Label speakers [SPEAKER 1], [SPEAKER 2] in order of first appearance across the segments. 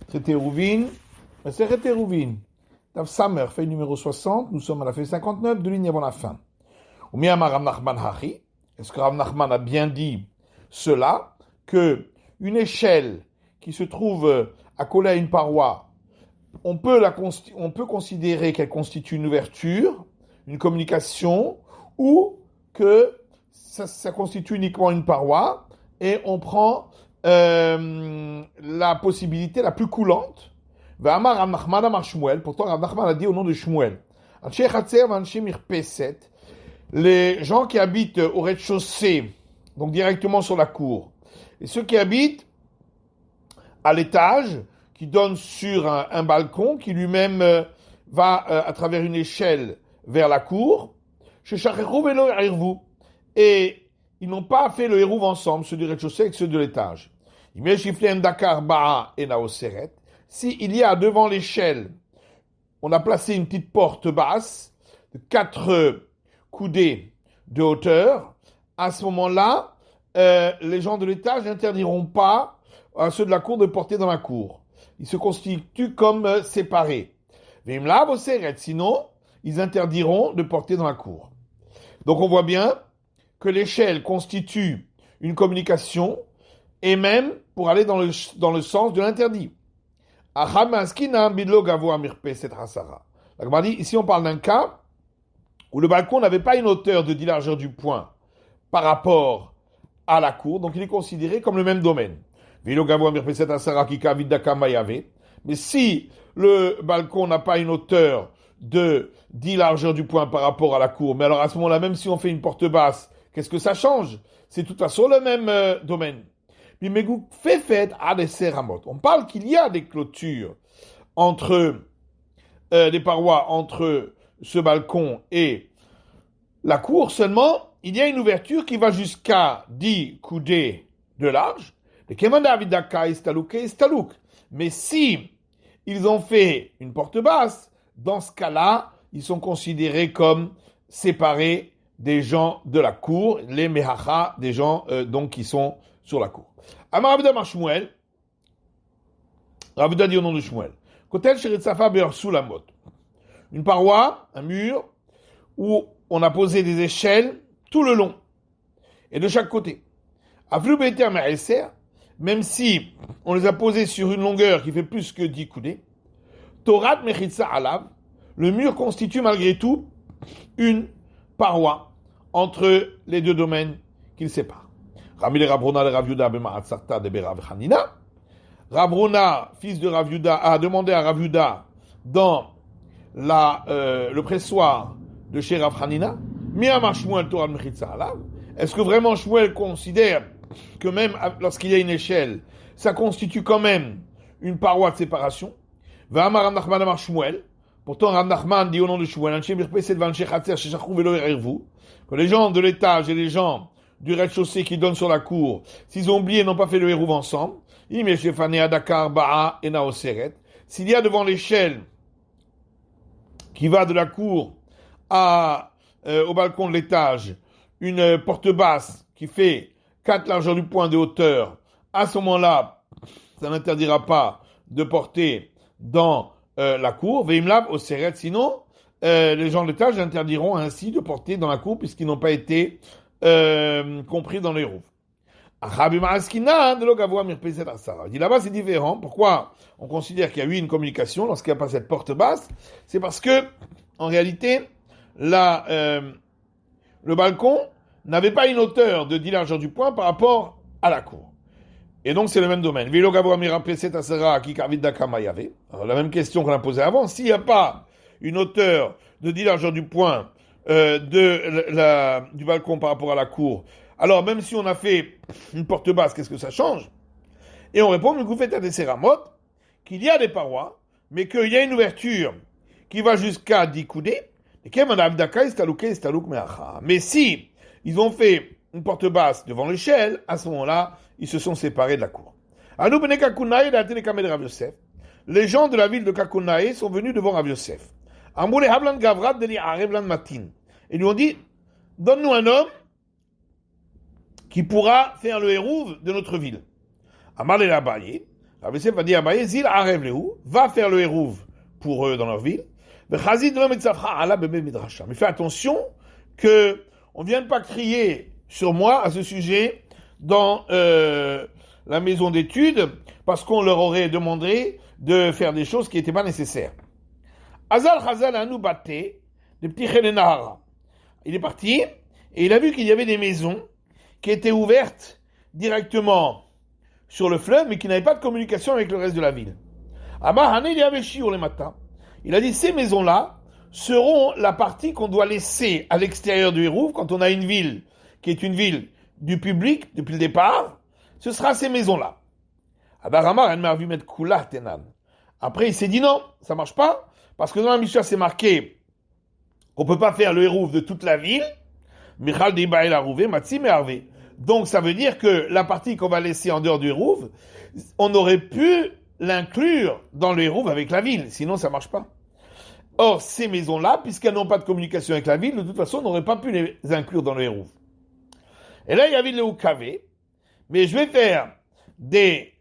[SPEAKER 1] C'était Hérouvine. C'est Hérouvine. Tav Samer, fait numéro 60. Nous sommes à la feuille 59, deux lignes avant la fin. Ou Miyama Rav Nachman Hachi. Est-ce que Rav Nachman a bien dit cela, que une échelle qui se trouve accolée à une paroi, on peut considérer qu'elle constitue une ouverture, une communication, ou que ça constitue uniquement une paroi, et on prend la possibilité la plus coulante. V'amar Rav Nachman amar Shmuel, pourtant Rav Nachman a dit au nom de Shmuel. Anshe Chatzer v'anshe Mirpeset, les gens qui habitent au rez-de-chaussée, donc directement sur la cour, et ceux qui habitent à l'étage, qui donne sur un balcon, qui lui-même va à travers une échelle vers la cour, et ils n'ont pas fait le hérouv ensemble, ceux du rez-de-chaussée avec ceux de l'étage. Si il y a devant l'échelle, on a placé une petite porte basse de 4 coudées de hauteur, à ce moment-là, les gens de l'étage n'interdiront pas à ceux de la cour de porter dans la cour. Ils se constituent comme séparés. Sinon, ils interdiront de porter dans la cour. Donc on voit bien que l'échelle constitue une communication, et même pour aller dans le sens de l'interdit. La Gemara dit, ici on parle d'un cas où le balcon n'avait pas une hauteur de 10 largeur du poing par rapport à la cour, donc il est considéré comme le même domaine. Mais si le balcon n'a pas une hauteur de 10 largeur du poing par rapport à la cour, mais alors à ce moment-là, même si on fait une porte basse, qu'est-ce que ça change? C'est de toute façon le même domaine. On parle qu'il y a des clôtures entre des parois entre ce balcon et la cour, seulement il y a une ouverture qui va jusqu'à 10 coudées de large. Mais si ils ont fait une porte basse, dans ce cas-là, ils sont considérés comme séparés des gens de la cour, les mehacha, des gens donc qui sont sur la cour. Amar Rav Yehuda Amar Shmuel, Rav Yehuda dit au nom de Shmuel, Kotel Sheretzafa Be'er Sulamot, une paroi, un mur, où on a posé des échelles tout le long, et de chaque côté. Aflu Be'eter Me'eser, même si on les a posés sur une longueur qui fait plus que 10 coudées, Torat Mechitza Alav, le mur constitue malgré tout une paroi entre les deux domaines qu'il sépare. Rami le Rabrona le Rav Yehuda b'Ma'atzarta de Berav Hanina. Rabrona, fils de Rav Yehuda, a demandé à Rav Yehuda dans le pressoir de chez Rav Hanina, Miyamar Shmuel Torah Mechitza Alav. Est-ce que vraiment Shmuel considère que même lorsqu'il y a une échelle, ça constitue quand même une paroi de séparation? V'amar Rav Nachman amar Shmuel. Pourtant, Rav Nachman dit au nom de Shmuel, que les gens de l'étage et les gens du rez-de-chaussée qui donnent sur la cour, s'ils ont oublié et n'ont pas fait le hérouv ensemble, s'il y a devant l'échelle qui va de la cour au balcon de l'étage une porte basse qui fait 4 largeurs du poing de hauteur, à ce moment-là, ça n'interdira pas de porter dans la cour. Veimlab au seret, sinon, les gens de l'étage interdiront ainsi de porter dans la cour puisqu'ils n'ont pas été compris dans les roues. Dit là-bas c'est différent. Pourquoi on considère qu'il y a eu une communication lorsqu'il n'y a pas cette porte basse? C'est parce que en réalité le balcon n'avait pas une hauteur de 10 largeur du poing par rapport à la cour. Et donc c'est le même domaine. Alors, la même question qu'on a posée avant, s'il n'y a pas une hauteur de 10 largeur du poing du balcon par rapport à la cour, alors même si on a fait une porte basse, qu'est-ce que ça change? Et on répond, qu'il y a des parois, mais qu'il y a une ouverture qui va jusqu'à 10 coudées. Mais si ils ont fait une porte basse devant l'échelle, à ce moment-là, ils se sont séparés de la cour. Les gens de la ville de Kakunaï sont venus devant Rav Yosef. Et lui ont dit, donne-nous un homme qui pourra faire le hérouv de notre ville. Amar le Abaye, Rav Yosef va dire à Abaye, Zil Arev Lehu, va faire le Hérouv pour eux dans leur ville. Mais fais attention que on ne vienne pas crier sur moi à ce sujet dans la maison d'études parce qu'on leur aurait demandé de faire des choses qui n'étaient pas nécessaires. Azal Chazal Anou Baté, le petit Chelenahara. Il est parti et il a vu qu'il y avait des maisons qui étaient ouvertes directement sur le fleuve mais qui n'avaient pas de communication avec le reste de la ville. Abba Hané il y avait Shiur le matin. Il a dit ces maisons-là seront la partie qu'on doit laisser à l'extérieur du Hérouv quand on a une ville qui est une ville du public depuis le départ. Ce sera ces maisons-là. Abba Ramar elle m'a vu mettre Kula Tenan. Après il s'est dit non, ça marche pas parce que dans la Mishnah c'est marqué qu'on peut pas faire le Hérouv de toute la ville. Michal Deibael Arouvé, Matsim et Harvé. Donc ça veut dire que la partie qu'on va laisser en dehors du Hérouv, on aurait pu l'inclure dans le Hérouv avec la ville, sinon ça marche pas. Or, ces maisons-là, puisqu'elles n'ont pas de communication avec la ville, de toute façon, on n'aurait pas pu les inclure dans le Hérouv. Et là, il y avait le Oukavé, mais je vais faire des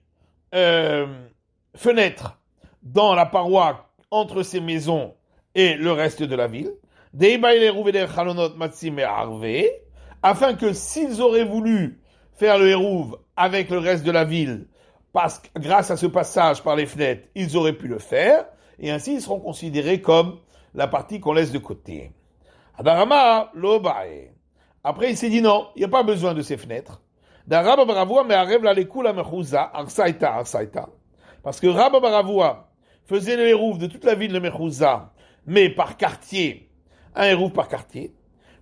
[SPEAKER 1] fenêtres dans la paroi entre ces maisons et le reste de la ville, afin que s'ils auraient voulu faire le Hérouv avec le reste de la ville, parce que grâce à ce passage par les fenêtres, ils auraient pu le faire, et ainsi ils seront considérés comme la partie qu'on laisse de côté. Adarama lobae. Après il s'est dit non, il n'y a pas besoin de ces fenêtres. Daraba Baravoua mais arrête la lekula mechouza arsaita. Parce que Rabba Baravoua faisait le Hérouv de toute la ville de Mechouza, mais par quartier, un Hérouv par quartier.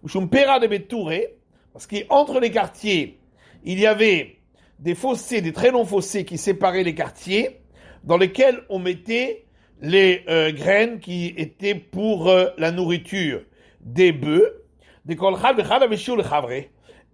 [SPEAKER 1] Ushum pera de Betouré, parce qu'entre les quartiers, il y avait des fossés, des très longs fossés qui séparaient les quartiers, dans lesquels on mettait les graines qui étaient pour la nourriture des bœufs, des kolchad, le chavre.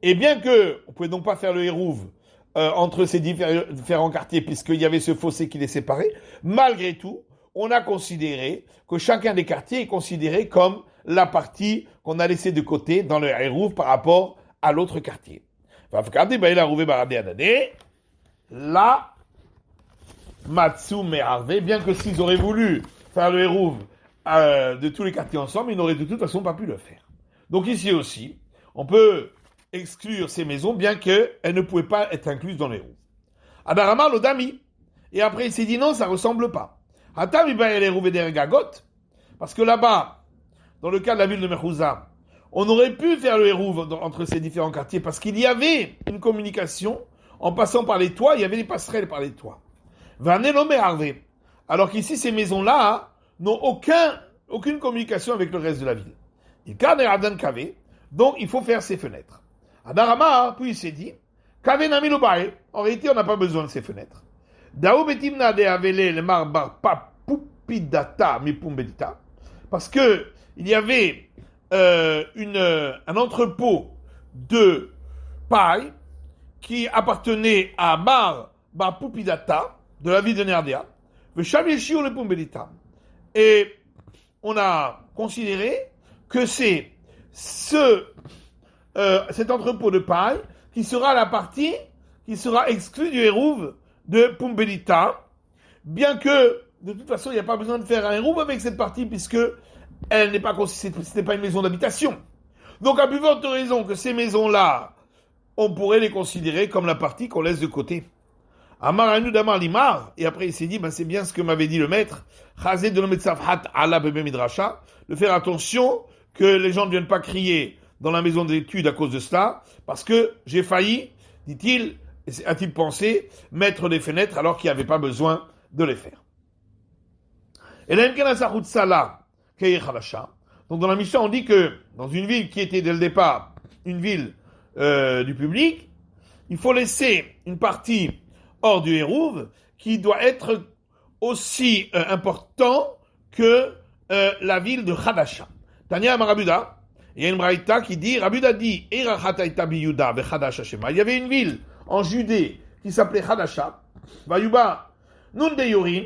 [SPEAKER 1] Et bien que on pouvait donc pas faire le Hérouv entre ces différents quartiers, puisqu'il y avait ce fossé qui les séparait, malgré tout, on a considéré que chacun des quartiers est considéré comme la partie qu'on a laissée de côté dans le Hérouv par rapport à l'autre quartier. Là, Matsu Me'arve, bien que s'ils auraient voulu faire le Hérouv de tous les quartiers ensemble, ils n'auraient de toute façon pas pu le faire. Donc ici aussi, on peut exclure ces maisons, bien qu'elles ne pouvaient pas être incluses dans le Hérouv. Adarama l'Odami. Et après, il s'est dit non, ça ressemble pas. Hatami Bael Hérouv et Gagot, parce que là-bas, dans le cas de la ville de Mechouza, on aurait pu faire le Hérouv entre ces différents quartiers parce qu'il y avait une communication en passant par les toits, il y avait des passerelles par les toits. Vanelome Harvé. Alors qu'ici, ces maisons-là n'ont aucune communication avec le reste de la ville. Il carne Adan Kavé, donc il faut faire ces fenêtres. Adarama, puis il s'est dit, Kavé Namilobae, en réalité, on n'a pas besoin de ces fenêtres. Daou Betimna de Avele le Marbar Papupidata Mipumbedita, parce que il y avait un entrepôt de paille qui appartenait à Mar Bapupidata de la ville de Nerdea, et on a considéré que c'est cet entrepôt de paille qui sera la partie qui sera exclue du Hérouv de Pumbedita, bien que de toute façon il n'y a pas besoin de faire un Hérouv avec cette partie puisque elle n'est pas considérée, ce n'est pas une maison d'habitation. Donc à plus forte raison que ces maisons-là, on pourrait les considérer comme la partie qu'on laisse de côté. Amar Anu Damar Limar, et après il s'est dit, c'est bien ce que m'avait dit le maître, Chazé de l'Ometsafhat ala Bebe Midrasha, de faire attention que les gens ne viennent pas crier dans la maison d'études à cause de cela, parce que j'ai failli, dit-il, a-t-il pensé, mettre des fenêtres alors qu'il n'y avait pas besoin de les faire. Et là, donc dans la Mishnah, on dit que dans une ville qui était dès le départ une ville du public, il faut laisser une partie hors du Hérouv qui doit être aussi important que la ville de Hadasha. Tania Marabuda, il y a une braïta qui dit, Rabuda dit, il y avait une ville en Judée qui s'appelait Hadasha, Vayuba, Nunde Yorin,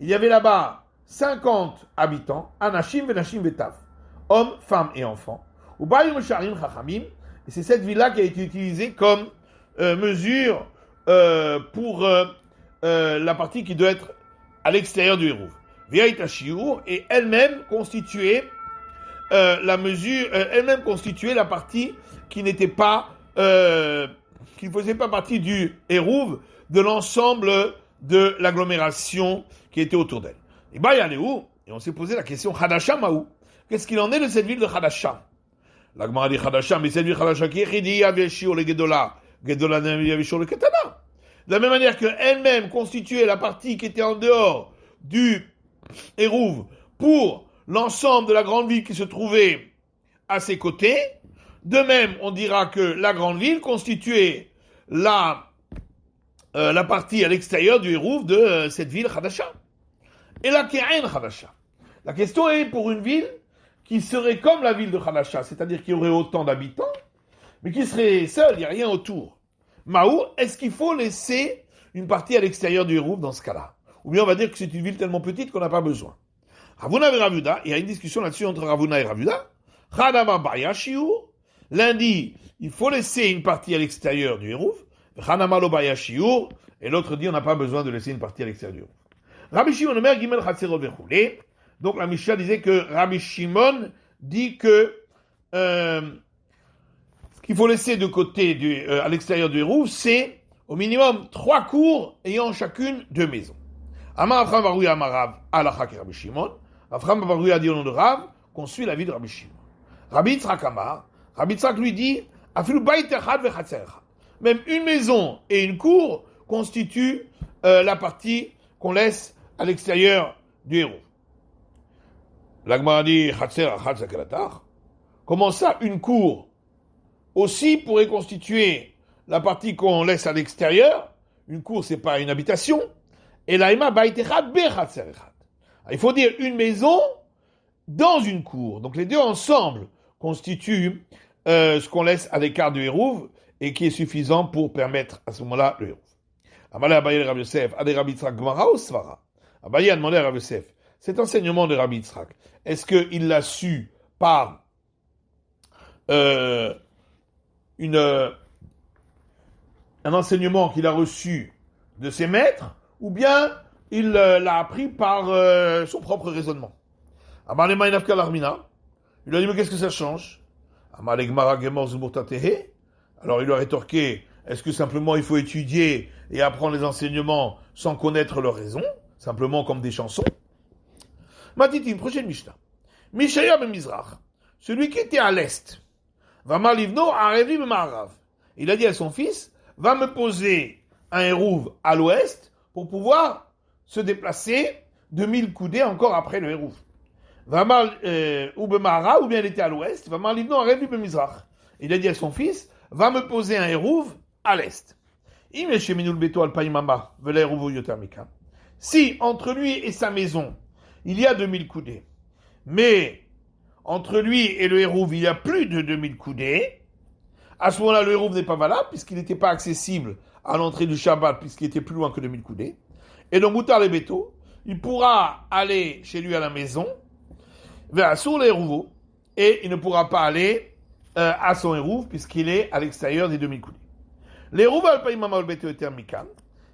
[SPEAKER 1] il y avait là-bas 50 habitants, Anashim Venashim Vetav, hommes, femmes et enfants. Ubayum Sharim Chachamim, et c'est cette ville-là qui a été utilisée comme mesure pour la partie qui doit être à l'extérieur du Hérouv. V'yait shiur, et elle-même constituait la mesure, elle-même constituait la partie qui n'était pas, qui ne faisait pas partie du Hérouv, de l'ensemble de l'agglomération qui était autour d'elle. Et bah, il y en est où? Et on s'est posé la question, Hadasha Maou. Qu'est-ce qu'il en est de cette ville de Hadasha? La Gemara dit Hadasha, mais cette ville Hadasha qui est Chidi, Aveshio, le Gedola, Gedola, Aveshio, le Ketana. De la même manière qu'elle-même constituait la partie qui était en dehors du Hérouv pour l'ensemble de la grande ville qui se trouvait à ses côtés, de même, on dira que la grande ville constituait la partie à l'extérieur du Hérouv de cette ville Hadasha. Et la Ke'en Hadasha. La question est pour une ville qui serait comme la ville de Hadasha, c'est-à-dire qu'il y aurait autant d'habitants, mais qui serait seule, il n'y a rien autour. Maou, est-ce qu'il faut laisser une partie à l'extérieur du Hérouv dans ce cas-là? Ou bien on va dire que c'est une ville tellement petite qu'on n'a pas besoin. Ravuna et Ravuda, il y a une discussion là-dessus entre Ravuna et Ravuda. Chadama Baya Shiur. L'un dit, il faut laisser une partie à l'extérieur du Hérouv. Chanama lo Baya Shiur. Et l'autre dit, on n'a pas besoin de laisser une partie à l'extérieur du Hérouv. Rabbi Shimon Omer Gimel Chatzerot Vechoulé. Donc la Mishnah disait que Rabbi Shimon dit que ce qu'il faut laisser de côté à l'extérieur du Hérouv, c'est au minimum 3 cours ayant chacune 2 maisons. Amar Avram Barouya Amarav Alachak Rabbi Shimon. Avram Barouya dit au nom de Rav qu'on suit la vie de Rabbi Shimon. Rabbi Yitzhak Amar, Rabbi Yitzhak lui dit Afilu Bayit Echad Vechatzer Echad. Même une maison et une cour constituent la partie qu'on laisse à l'extérieur du Hérouv. L'Agmara dit Chatzer Echad Zakelatar. Comment ça, une cour aussi pourrait constituer la partie qu'on laisse à l'extérieur? Une cour, c'est pas une habitation. Et l'Aïma Bayit Echad Bechatzer Echad. Il faut dire une maison dans une cour. Donc les deux ensemble constituent ce qu'on laisse à l'écart du Hérouv et qui est suffisant pour permettre à ce moment-là le Hérouv. Amalé Abaye Rav Yosef, Adé Rabbi Yitzhak Gemara ou Svara. Abaye a demandé à Rav Yosef, cet enseignement de Rabbi Yitzhak, est-ce qu'il l'a su par un enseignement qu'il a reçu de ses maîtres, ou bien il l'a appris par son propre raisonnement? Amalé Maïnafka Larmina, il lui a dit, mais qu'est-ce que ça change? Amalé Gmara Gemor Zumurtatehe. Alors il lui a rétorqué, est-ce que simplement il faut étudier et apprendre les enseignements sans connaître leurs raisons, simplement comme des chansons? Matiti, une prochaine Mishnah. Mishaya ben Mizrach, celui qui était à l'est, va malivno à Revi ben Marav. Il a dit à son fils, va me poser un Hérouv à l'ouest pour pouvoir se déplacer 2000 coudées encore après le Hérouv. Va mal ou ben Marav, ou bien il était à l'ouest, va malivno à Revi ben Mizrach. Il a dit à son fils, va me poser un Hérouv à l'est. Si entre lui et sa maison, il y a 2000 coudées, mais entre lui et le Hérouv, il y a plus de 2000 coudées, à ce moment-là, le Hérouv n'est pas valable, puisqu'il n'était pas accessible à l'entrée du Shabbat, puisqu'il était plus loin que 2000 coudées. Et donc, Moutar les Béto, il pourra aller chez lui à la maison, vers sur le Hérouv, et il ne pourra pas aller à son Hérouv, puisqu'il est à l'extérieur des 2000 coudées. L'Hérouv al-Païmama al-Beto eter Mikan.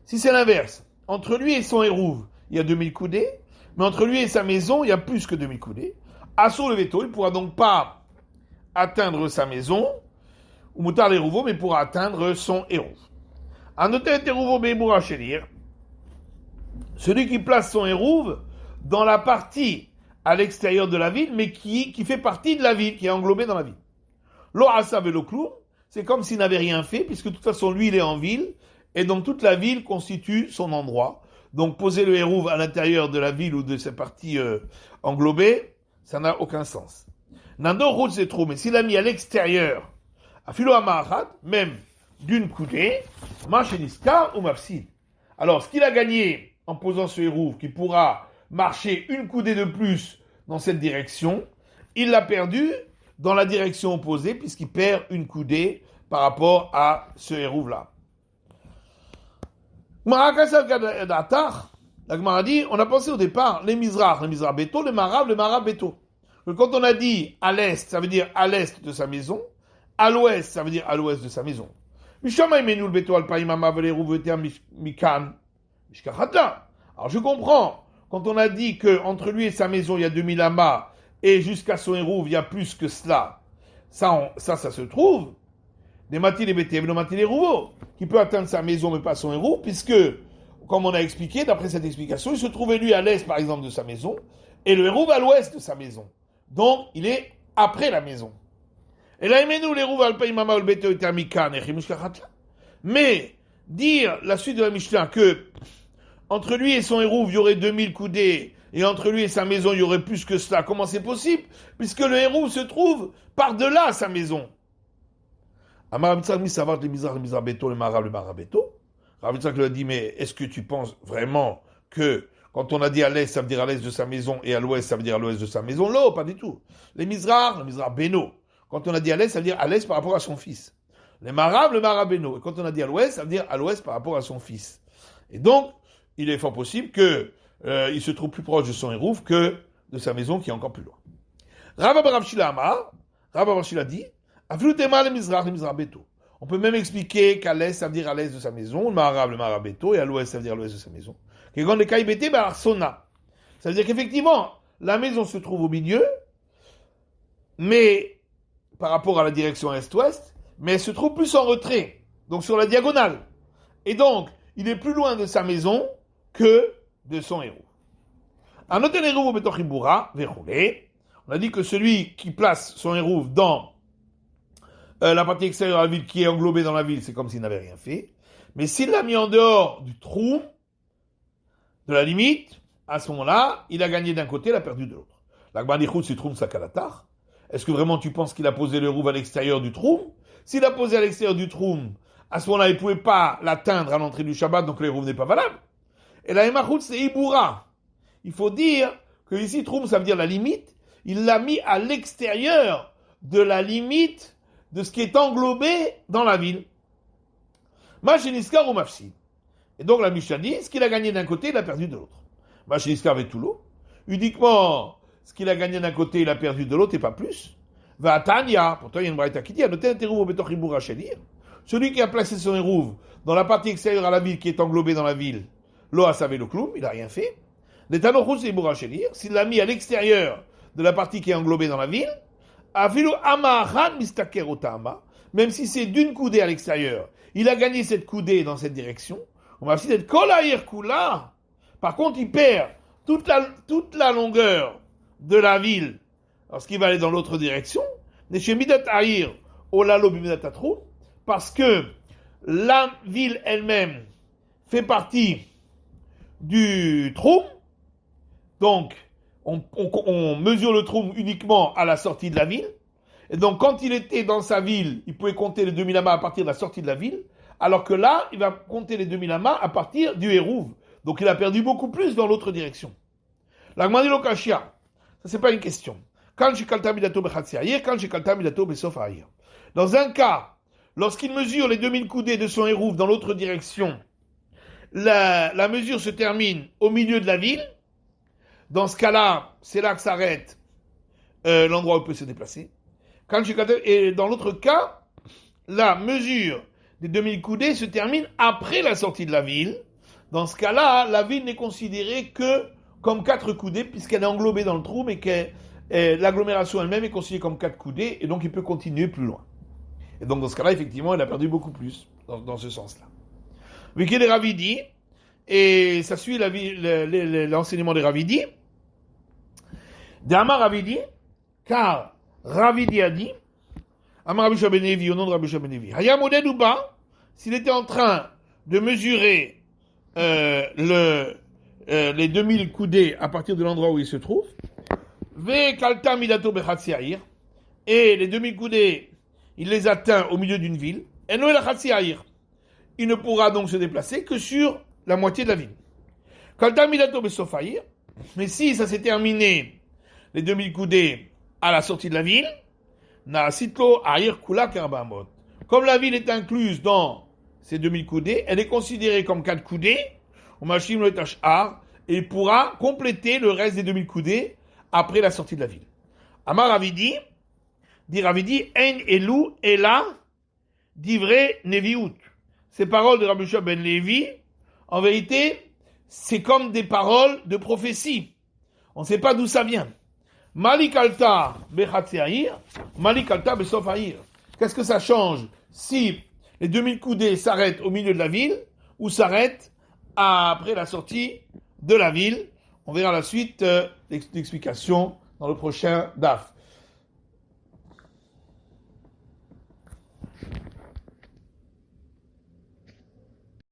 [SPEAKER 1] Si c'est l'inverse, entre lui et son Hérouv, il y a 2000 coudées, mais entre lui et sa maison, il y a plus que 2000 coudées. Assur le Beto, il ne pourra donc pas atteindre sa maison, ou Moutar l'Hérouvo, mais pourra atteindre son Hérouv. Anotet Hérouvo Beimoura Shelir, celui qui place son Hérouv dans la partie à l'extérieur de la ville, mais qui fait partie de la ville, qui est englobée dans la ville. Lo Asa Velo Kloum, c'est comme s'il n'avait rien fait, puisque de toute façon, lui, il est en ville, et donc toute la ville constitue son endroit. Donc poser le Hérouv à l'intérieur de la ville ou de sa partie englobée, ça n'a aucun sens. Nando Rout c'est trop, mais s'il a mis à l'extérieur, à Philo Amahat, même d'une coudée, Macheniska ou Mafsid. Alors, ce qu'il a gagné en posant ce Hérouv, qui pourra marcher une coudée de plus dans cette direction, il l'a perdu dans la direction opposée, puisqu'il perd une coudée par rapport à ce Hérouv-là. La Gemara dit, on a pensé au départ, les Mizrach Beto, le Marav Beto. Quand on a dit à l'est, ça veut dire à l'est de sa maison, à l'ouest, ça veut dire à l'ouest de sa maison. Mishkachatla. Alors je comprends, quand on a dit qu'entre lui et sa maison, il y a 2000 amas, et jusqu'à son hérouve, il y a plus que cela, ça se trouve, des matis, des bétés, des matis, des rouveaux, qui peut atteindre sa maison, mais pas son hérouve, puisque, comme on a expliqué, d'après cette explication, il se trouvait lui à l'est, par exemple, de sa maison, et le hérouve à l'ouest de sa maison. Donc, il est après la maison. Et là, nous, les rouves, alpaï, mama, bété, termika, mais, dire la suite de la Mishnah que entre lui et son hérouve, il y aurait 2000 coudées, et entre lui et sa maison, il y aurait plus que cela. Comment c'est possible? Puisque le hérouve se trouve par-delà sa maison. Amar Rav mi savar le mizrach beto, le marabeto. Rav Yitzhak lui a dit, mais est-ce que tu penses vraiment que quand on a dit à l'est, ça veut dire à l'est de sa maison, et à l'ouest, ça veut dire à l'ouest de sa maison? Non, pas du tout. Les mizrach, le mizrach beno. Quand on a dit à l'est, ça veut dire à l'est par rapport à son fils. Les marab, le marabeno. Et quand on a dit à l'ouest, ça veut dire à l'ouest par rapport à son fils. Et donc, il est fort possible que il se trouve plus proche de son hérouve que de sa maison qui est encore plus loin. Rav Rav Shila Amar, Rav Rav Shila dit, le mizrach beto. On peut même expliquer qu'à l'est, ça veut dire à l'est de sa maison, le marabeto, et à l'ouest, ça veut dire à l'ouest de sa maison. Ça veut dire qu'effectivement, la maison se trouve au milieu, mais par rapport à la direction est-ouest, mais elle se trouve plus en retrait, donc sur la diagonale. Et donc, il est plus loin de sa maison que de son héros. On a dit que celui qui place son héros dans la partie extérieure de la ville, qui est englobée dans la ville, c'est comme s'il n'avait rien fait. Mais s'il l'a mis en dehors du trou, de la limite, à ce moment-là, il a gagné d'un côté, il a perdu de l'autre. L'Agmanichut, c'est Troum Sakalatar. Est-ce que vraiment tu penses qu'il a posé le hérouve à l'extérieur du trou? S'il a posé à l'extérieur du trou, à ce moment-là, il ne pouvait pas l'atteindre à l'entrée du Shabbat, donc le hérouve n'est pas valable. Et la Emachut, c'est Iboura. Il faut dire que ici, Troum, ça veut dire la limite. Il l'a mis à l'extérieur de la limite de ce qui est englobé dans la ville. Machiniskar ou Mafsid. Et donc la Mishnah dit, ce qu'il a gagné d'un côté, il a perdu de l'autre. Machiniskar Vetulo. Uniquement, ce qu'il a gagné d'un côté, il a perdu de l'autre et pas plus. Va Tanya. Pourtant, il y a une braïta qui dit, celui qui a placé son hérouve dans la partie extérieure à la ville, qui est englobée dans la ville, lo a savé le cloum, il n'a rien fait. S'il l'a mis à l'extérieur de la partie qui est englobée dans la ville, même si c'est d'une coudée à l'extérieur, il a gagné cette coudée dans cette direction. On va aussi d'être kolaïr kula. Par contre, il perd toute la longueur de la ville lorsqu'il va aller dans l'autre direction. Parce que la ville elle-même fait partie du trou. Donc, on mesure le trou uniquement à la sortie de la ville. Et donc, quand il était dans sa ville, il pouvait compter les 2000 amas à partir de la sortie de la ville. Alors que là, il va compter les 2000 amas à partir du hérouve. Donc, il a perdu beaucoup plus dans l'autre direction. La Gmani Kashia, ça c'est pas une question. Dans un cas, lorsqu'il mesure les 2000 coudées de son hérouve dans l'autre direction, la mesure se termine au milieu de la ville. Dans ce cas-là, c'est là que s'arrête l'endroit où il peut se déplacer. Et dans l'autre cas, la mesure des 2000 coudées se termine après la sortie de la ville. Dans ce cas-là, la ville n'est considérée que comme 4 coudées, puisqu'elle est englobée dans le trou, mais que l'agglomération elle-même est considérée comme 4 coudées, et donc il peut continuer plus loin. Et donc dans ce cas-là, effectivement, elle a perdu beaucoup plus, dans ce sens-là. Wiki des Ravidi, et ça suit l'enseignement des Ravidi. D'Amar Ravidi, car Ravidi a dit, Amar Rabbi Ben Levi, au nom de Rabbi Ben Levi, Hayam Oded Uba, s'il était en train de mesurer les 2000 coudées à partir de l'endroit où il se trouve, Ve Kalta Midato Bechatsiaïr, et les 2000 coudées, il les atteint au milieu d'une ville, Eno El Chatsiaïr, il ne pourra donc se déplacer que sur la moitié de la ville. Kalta Midato Besofaïr, mais si ça s'est terminé, les 2000 coudées à la sortie de la ville, Na Sitlo Aïr Kula Karbamot. Comme la ville est incluse dans ces 2000 coudées, elle est considérée comme 4 coudées, au Machim le Tachar, et il pourra compléter le reste des 2000 coudées après la sortie de la ville. Amar Ravidi, dit Ravidi, En Elou Ela, d'Ivré Neviut. Ces paroles de Rabbi Ben Levi, en vérité, c'est comme des paroles de prophétie. On ne sait pas d'où ça vient. Malik alta bechatzeahir, Malik alta besofaïr. Qu'est-ce que ça change si les 2000 coudées s'arrêtent au milieu de la ville ou s'arrêtent après la sortie de la ville? On verra la suite, l'explication dans le prochain DAF.